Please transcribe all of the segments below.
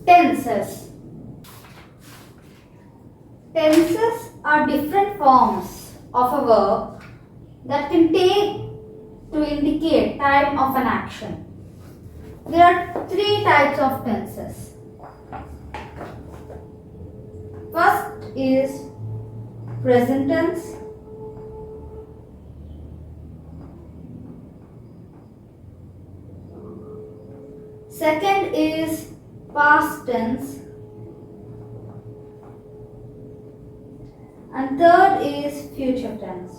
Tenses. Tenses are different forms of a verb that can take to indicate time of an action. There are three types of tenses. First is present tense. Second is past tense. And third is future tense.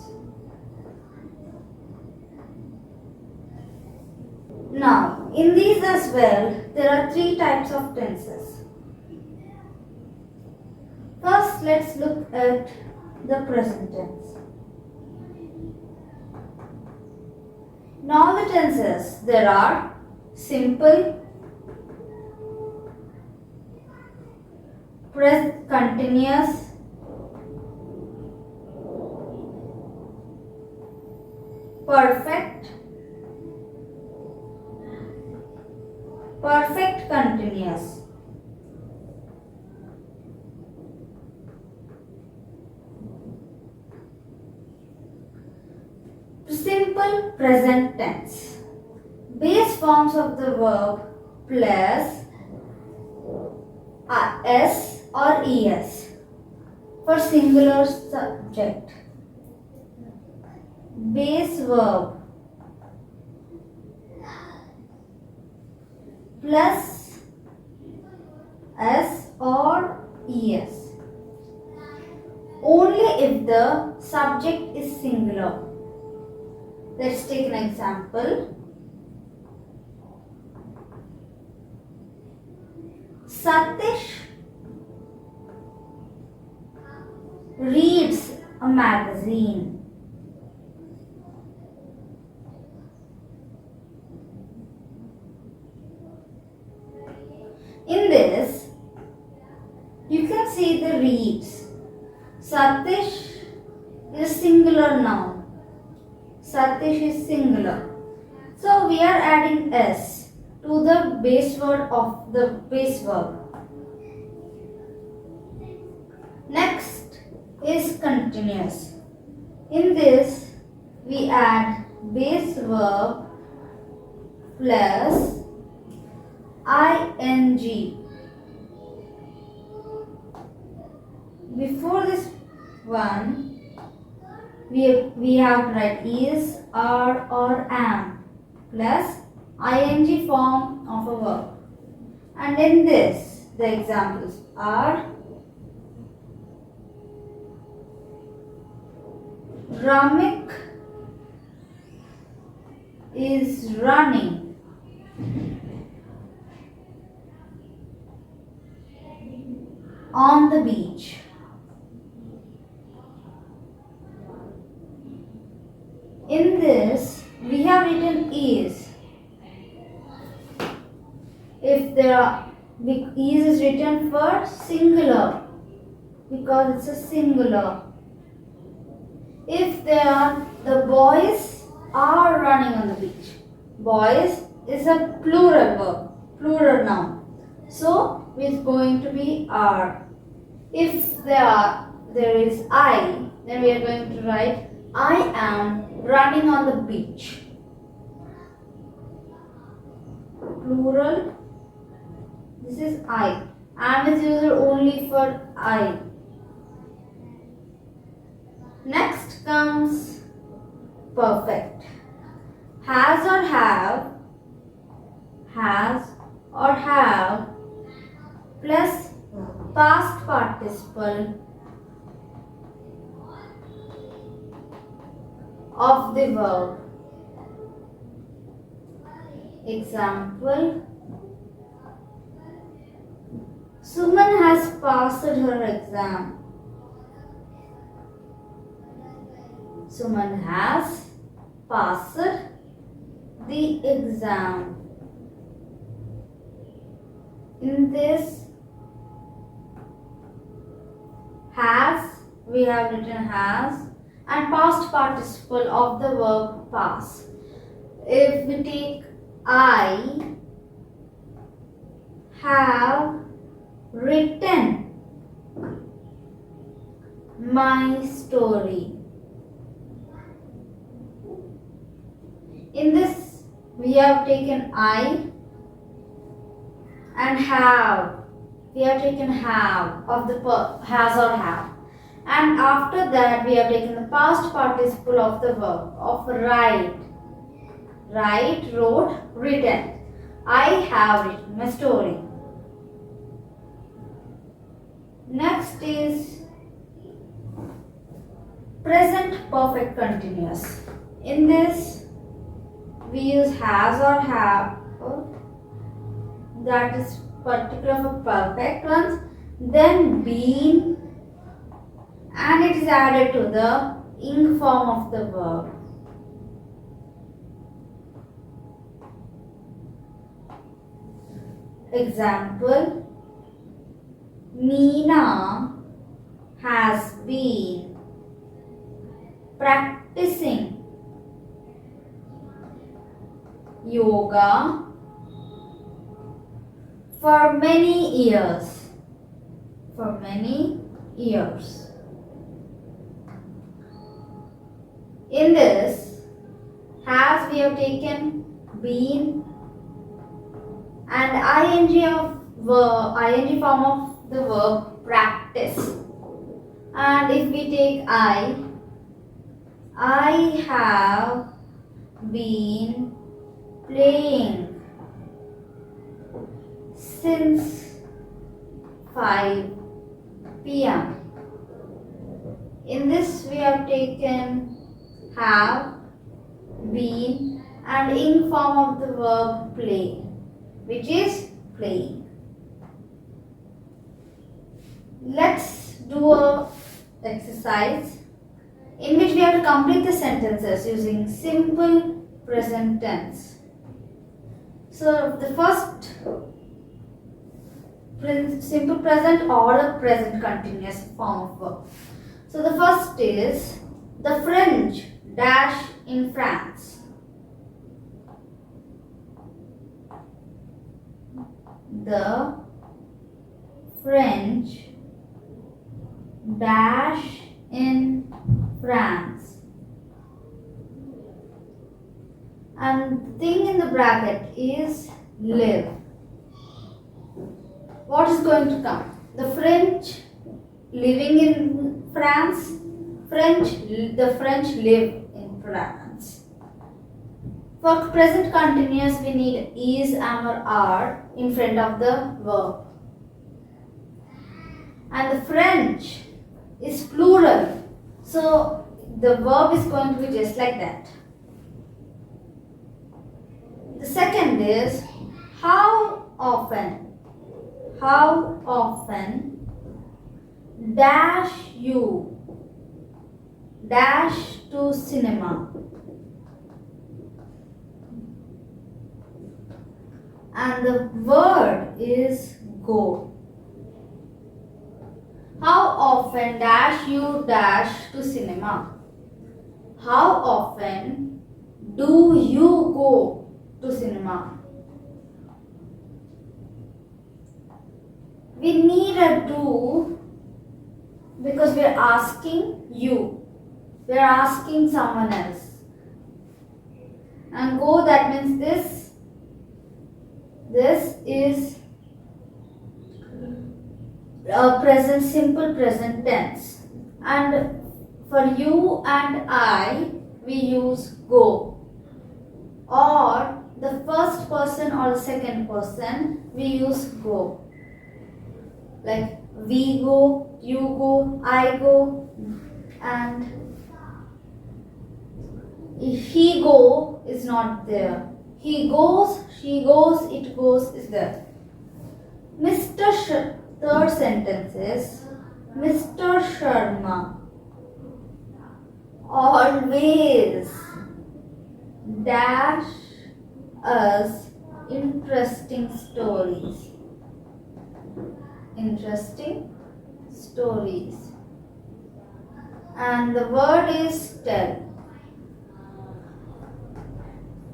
Now, in these as well, there are three types of tenses. First, let's look at the present tense. In all the tenses, there are simple, present continuous, perfect, perfect continuous. Simple present tense. Base forms of the verb plus s or es for singular subject. Base verb plus s or es only if the subject is singular. Let's take an example. Satish reads a magazine. In this, you can see the reads. Satish is singular noun. Satish is singular. So we are adding s to the base word of the base verb. Next is continuous. In this, we add base verb plus ing. Before this one, we have to write is, are or am plus ing form of a verb. And in this, the examples are Ramik is running. On the beach. In this, we have written is. If there are, is written for singular because it's a singular. If there are, the boys are running on the beach. Boys is a plural verb, plural noun. So it's going to be are. If there is I, then we are going to write I am running on the beach. Plural. This is I. Am is used only for I. Next comes perfect. Has or have plus past participle of the verb. Example, Suman has passed her exam. Suman has passed the exam. In this, has, we have written has, and past participle of the verb pass. If we take I have written my story. In this, we have taken I and have. We have taken have of the has or have. And after that, we have taken the past participle of the verb of write. Write, wrote, written. I have written my story. Next is present perfect continuous. In this, we use has or have, that is particular for perfect ones, then been, and it is added to the ing form of the verb. Example, Meena has been practicing yoga for many years. For many years. In this, has we have taken been and ing form of the verb practice. And if we take I have been playing since 5 p.m. In this, we have taken have, been, and ing form of the verb play, which is playing. Let's do a exercise in which we have to complete the sentences using simple present tense. So the first simple present or the present continuous form of verb. So the first is the French dash in France. The French dash in France. And the thing in the bracket is live. What is going to come? The French living in France. The French live in France. For present continuous, we need is, am or are in front of the verb. And the French is plural. So the verb is going to be just like that. The second is how often dash you dash to cinema. And the word is go. How often dash you dash to cinema? How often do you go to cinema? We need a do because we are asking you. We are asking someone else. And go, that means this. This is a present, simple present tense. And for you and I, we use go. Or the first person or the second person, we use go. Like we go, you go, I go, and if he go is not there. He goes, she goes, it goes is there. Third sentence is Mr. Sharma always dash us interesting stories. Interesting stories. And the word is tell.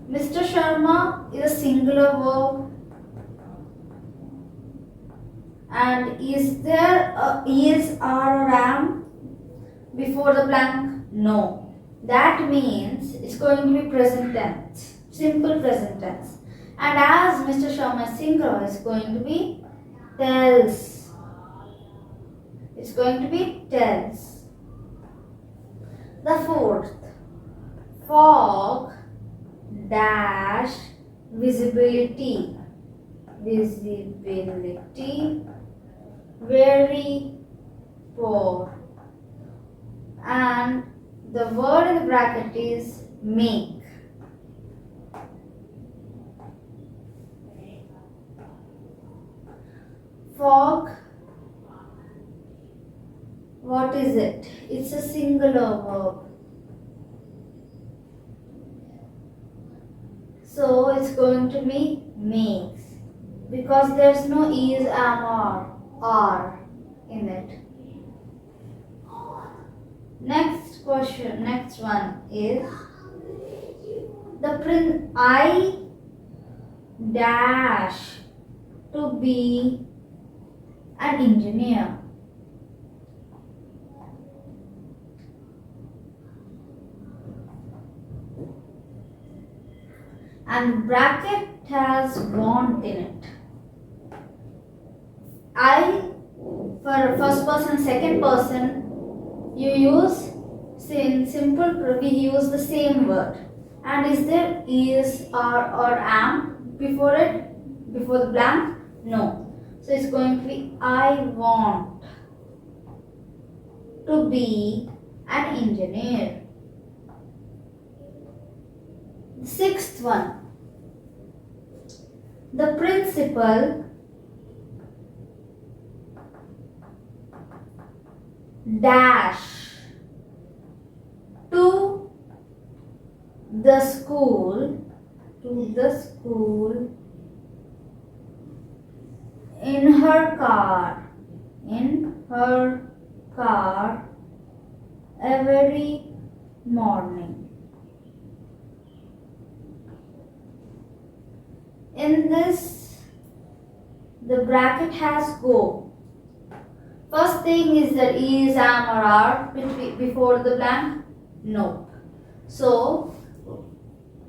Mr. Sharma is a singular verb And is there a is or am before the blank? No. That means it's going to be present tense, simple present tense. And as Mr. Sharma Singh is going to be tells. It's going to be tells. The fourth, fog dash visibility. Visibility very poor. And the word in the bracket is make. Fog, what is it? It's a singular verb. So it's going to be makes because there's no is, am, or are in it. Next question, next one is I dash to be an engineer. And bracket has want in it. I, for first person, second person, you use in simple, we use the same word. And is there is or am before it, before the blank? No. So it's going to be I want to be an engineer. The sixth one. The principal dash to the school in her car every morning. In this, the bracket has go. First thing is that is, am, or are before the blank? No. So,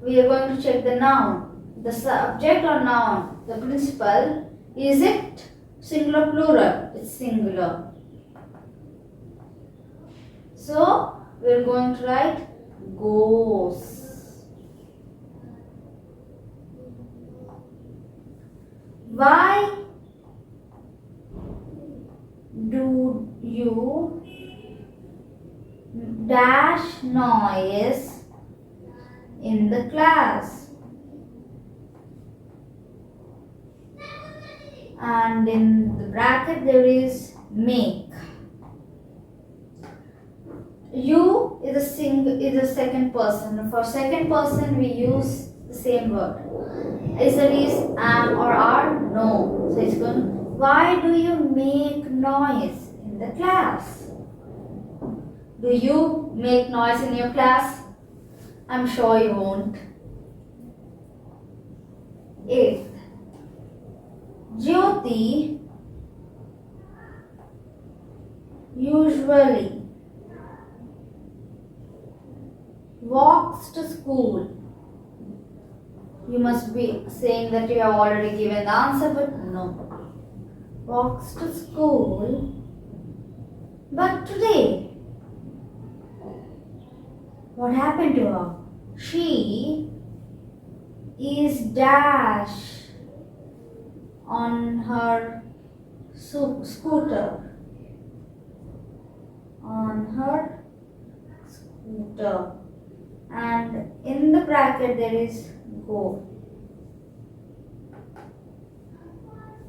we are going to check the noun. The subject or noun, the principal, is it singular, plural? It's singular. So, we are going to write goes. Why do you dash noise in the class? And in the bracket there is make. You is a second person. For second person we use the same word. Is it is, am, or are? No. So it's going. Why do you make noise in the class? Do you make noise in your class? I'm sure you won't. Eighth. Jyoti usually walks to school. You must be saying that you have already given the answer, but no. Walks to school, but today, what happened to her? She is dash on her scooter. On her scooter. And in the bracket there is go.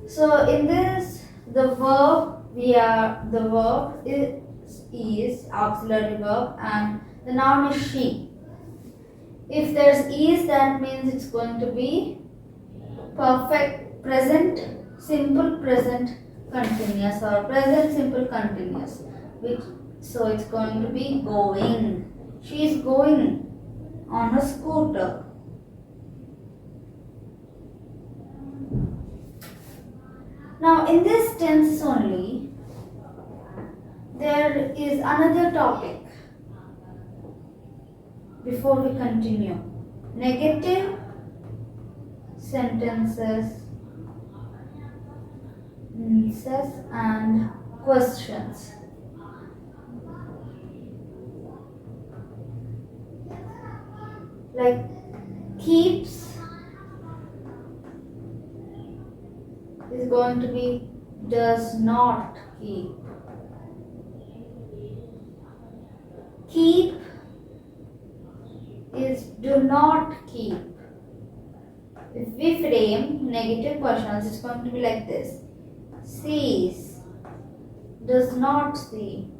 So in this, the verb is auxiliary verb and the noun is she. If there's is, that means it's going to be perfect present simple present continuous or present simple continuous. So it's going to be going. She is going on a scooter. Now in this tense only, there is another topic before we continue. Negative sentences and questions. Like keeps is going to be does not keep. Keep is do not keep. If we frame negative questions, it's going to be like this. Sees, does not see.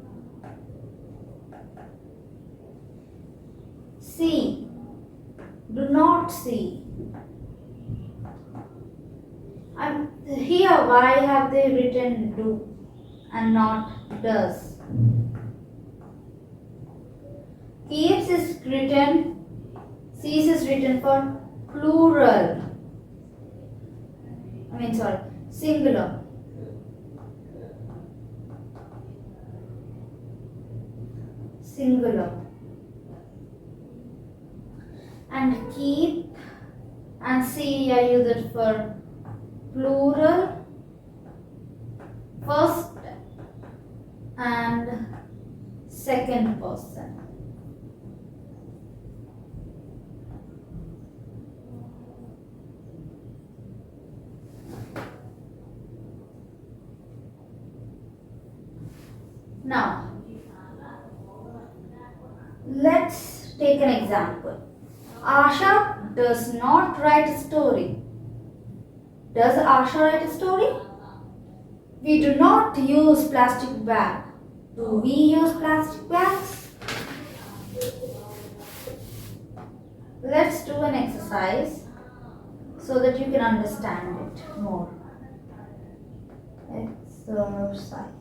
See, do not see. And here, why have they written do and not does? Keeps is written, sees is written for plural. Singular. Singular. And keep and see I use it for plural, first and second person. Now, let's take an example. Asha does not write a story. Does Asha write a story? We do not use plastic bag. Do we use plastic bags? Let's do an exercise so that you can understand it more. Exercise.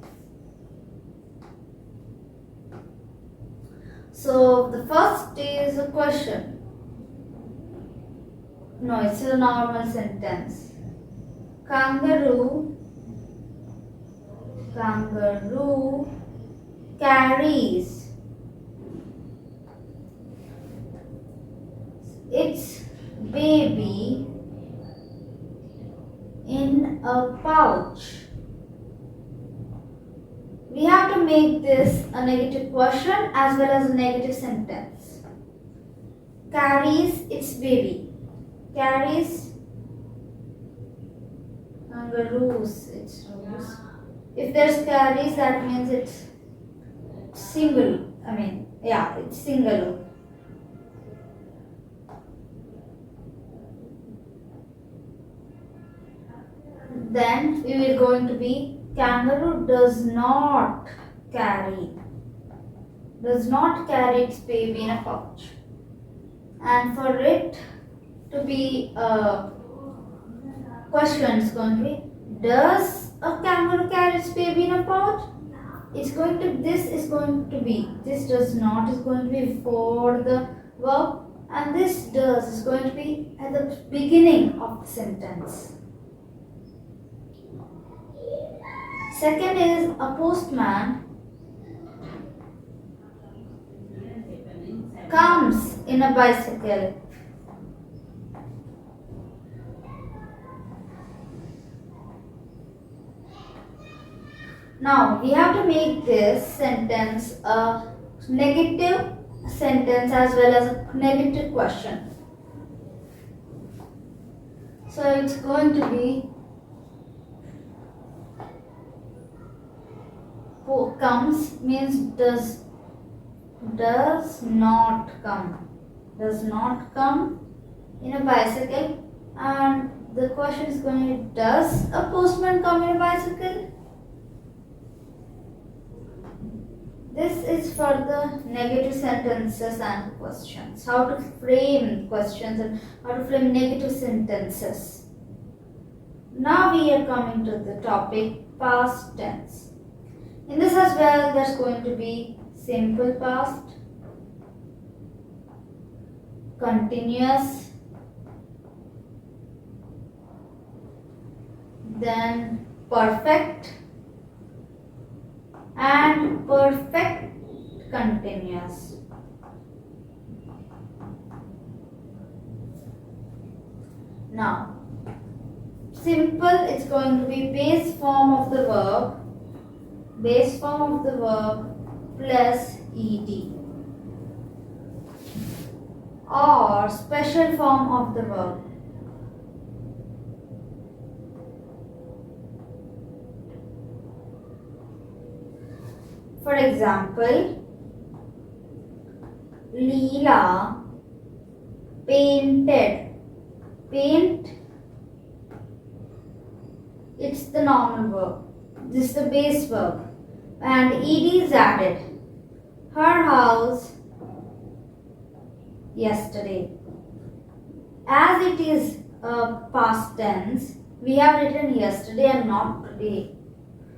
So the first is a question. No, it's a normal sentence. Kangaroo carries its baby in a pouch. We have to make this a negative question as well as a negative sentence. Carries its baby. Carries kangaroos. It's roos. If there's carries, that means it's single. It's singular. Then we will going to be kangaroo does not carry its baby in a pouch. And for it to be a question, it's going to be, does a kangaroo carry its baby in a pouch? This does not is going to be before the verb, and this does is going to be at the beginning of the sentence. Second is a postman comes in a bicycle. Now we have to make this sentence a negative sentence as well as a negative question. So it's going to be who comes means does not come in a bicycle, and the question is going to be, does a postman come in a bicycle? This is for the negative sentences and questions. How to frame questions and how to frame negative sentences. Now we are coming to the topic past tense. In this as well, there's going to be simple past, continuous, then perfect and perfect continuous. Now, simple, it's going to be base form of the verb plus ed, or special form of the verb. For example, Leela painted. Paint, it's the normal verb. This is the base verb. And ed is added. Her house yesterday. As it is a past tense, we have written yesterday and not today.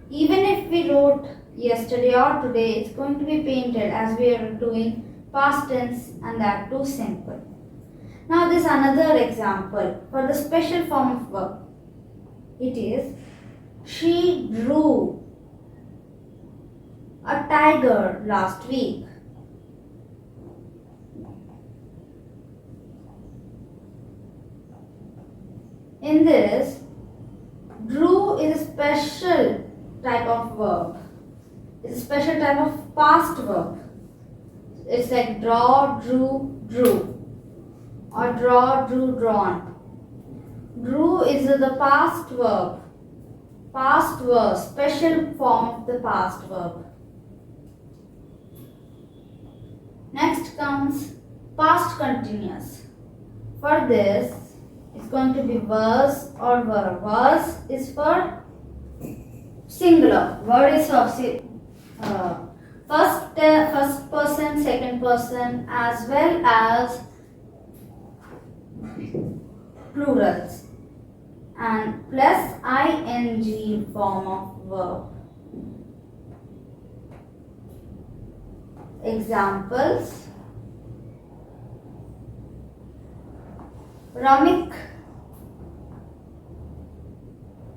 Even if we wrote yesterday or today, it's going to be painted, as we are doing past tense, and that too simple. Now this another example for the special form of verb. It is, she drew a tiger last week. In this, drew is a special type of verb. It's a special type of past verb. It's like draw, drew, drew, or draw, drew, drawn. Drew is the past verb. Past verb, special form of the past verb. Next comes past continuous. For this, it's going to be was or were. Was is for singular. Were is for first person, second person, as well as plurals, and plus ing form of verb. Examples: Ramik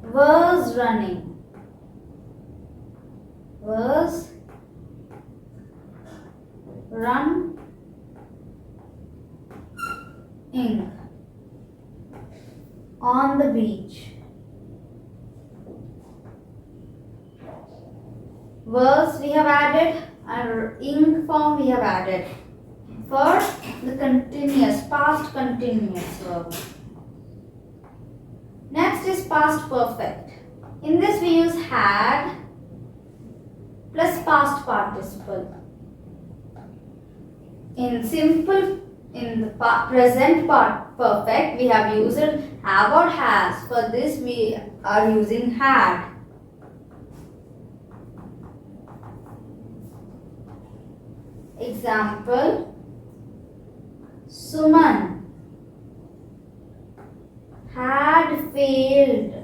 was running. Was running. On the beach. Was we have added, and ing form we have added for the continuous, past continuous verb. Next is past perfect. In this we use had plus past participle. In the present part perfect, we have used have or has. For this we are using had. Example: Suman had failed.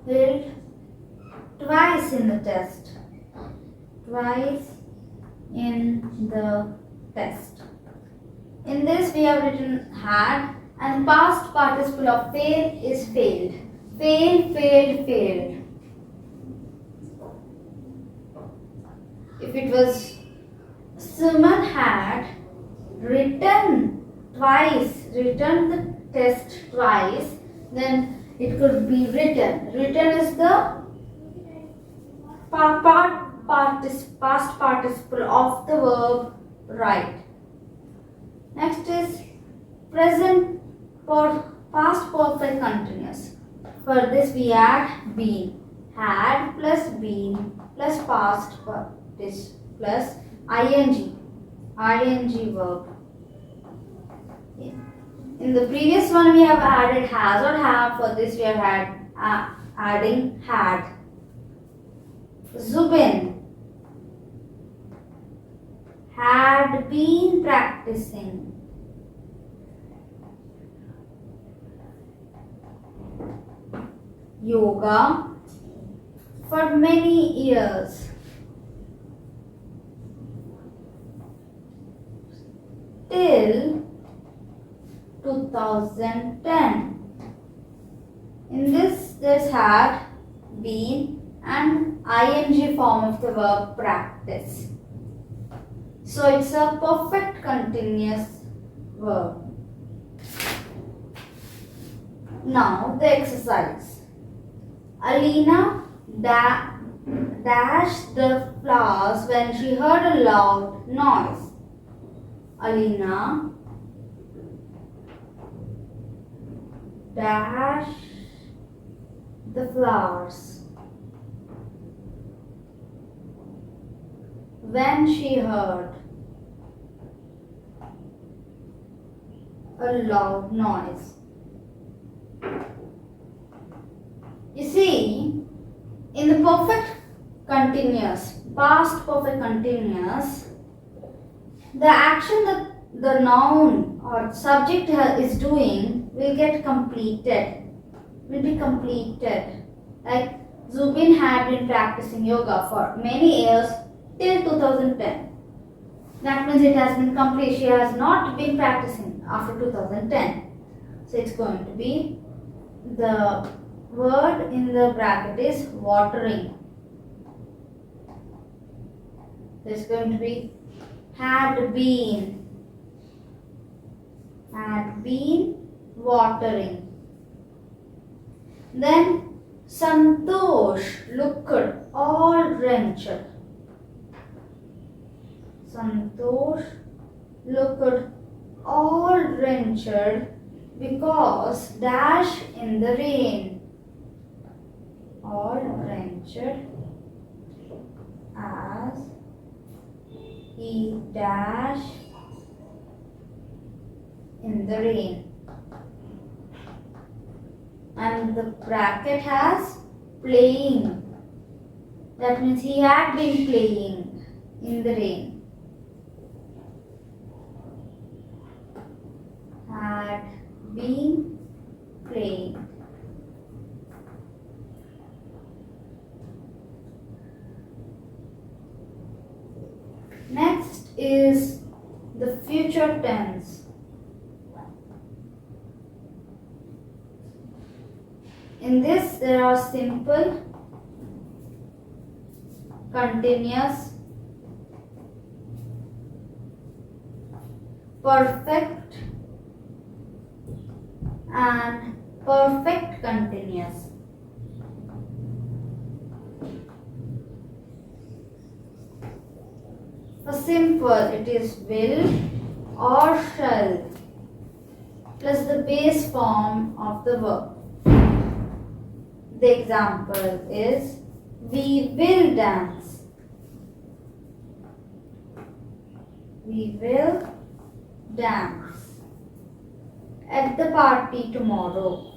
Failed twice in the test. Twice in the test. In this we have written had, and past participle of fail is failed. Failed, failed, failed. If it was Suman had written the test twice, then it could be written. Written is the past participle of the verb write. Next is present past perfect continuous. For this we add been. Had plus been plus past participle plus ing verb. In the previous one we have added has or have. For this we are adding had. Zubin had been practicing. Yoga for many years. till 2010. In this, there's had, been and ing form of the verb practice. So it's a perfect continuous verb. Now the exercise. Alina dashed the flowers when she heard a loud noise. Alina dashed the flowers when she heard a loud noise. You see, in the perfect continuous, past perfect continuous, the action that the noun or subject is doing will get completed, will be completed. Like Zubin had been practicing yoga for many years till 2010. That means it has been complete. She has not been practicing after 2010. So it's going to be, the word in the bracket is watering. There's going to be had been watering. Then Santosh looked all wrenched. Santosh looked all wrenched because dash in the rain. All wrenched as he dashed in the rain. And the bracket has playing. That means he had been playing in the rain. Had been playing. Next is the future tense. In this, there are simple, continuous, perfect and perfect continuous. For simple, it is will or shall plus the base form of the verb. The example is, we will dance. We will dance at the party tomorrow.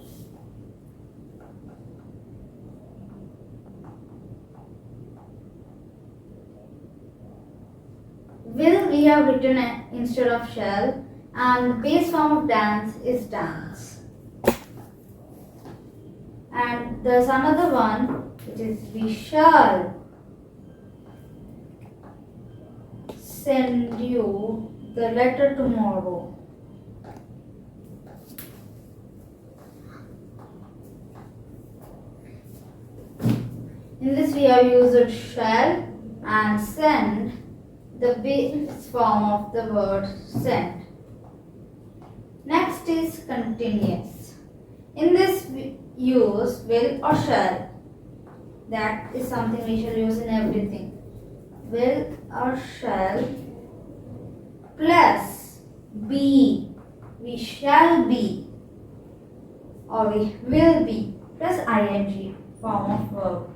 Will we have written instead of shall, and the base form of dance is dance. And there's another one, which is, we shall send you the letter tomorrow. In this we have used shall and send, the base form of the word send. Next is continuous. In this we use will or shall. That is something we shall use in everything. Will or shall plus be. We shall be or we will be plus ing form of verb.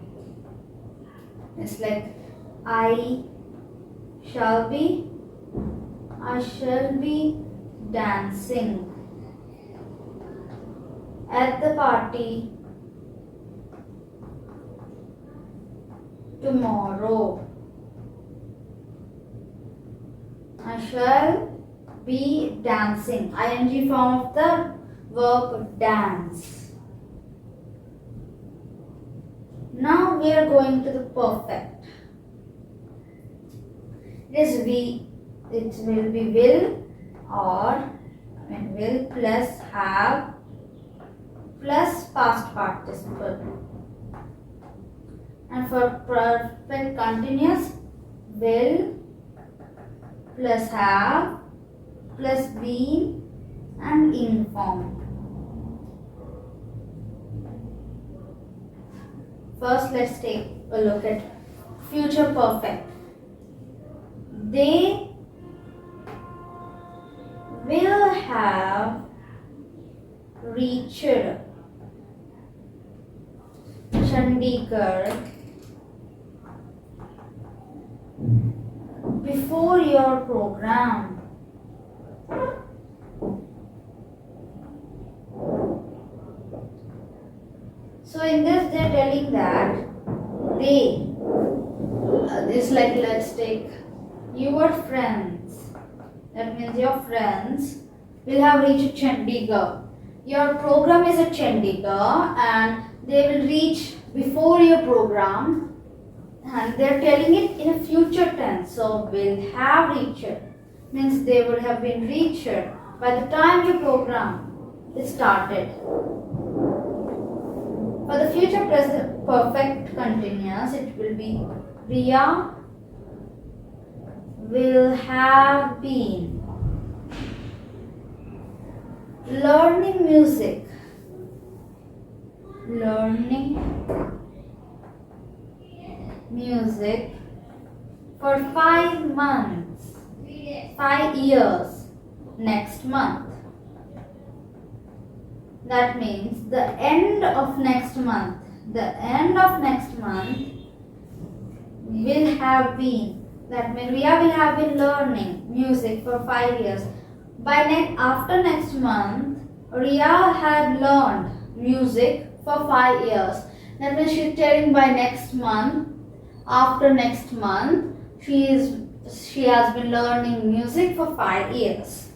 It's like I shall be dancing at the party tomorrow. I shall be dancing. ing form of the verb dance. Now we are going to the perfect. It will be will or will plus have plus past participle. And for perfect continuous, will plus have plus been and informed. First, let's take a look at future perfect. They will have reached Chandigarh before your program. So in this, they're telling that they, this like, let's take your friends. That means your friends will have reached Chandigarh. Your program is at Chandigarh and they will reach before your program, and they're telling it in a future tense. So will have reached means they would have been reached by the time your program is started. For the future present perfect continuous, it will be Riya will have been learning music. Learning music for 5 months, 5 years next month. That means the end of next month. The end of next month will have been. That means Riya will have been learning music for 5 years. After next month, Riya had learned music for 5 years. That means she is telling by next month, after next month, she has been learning music for 5 years.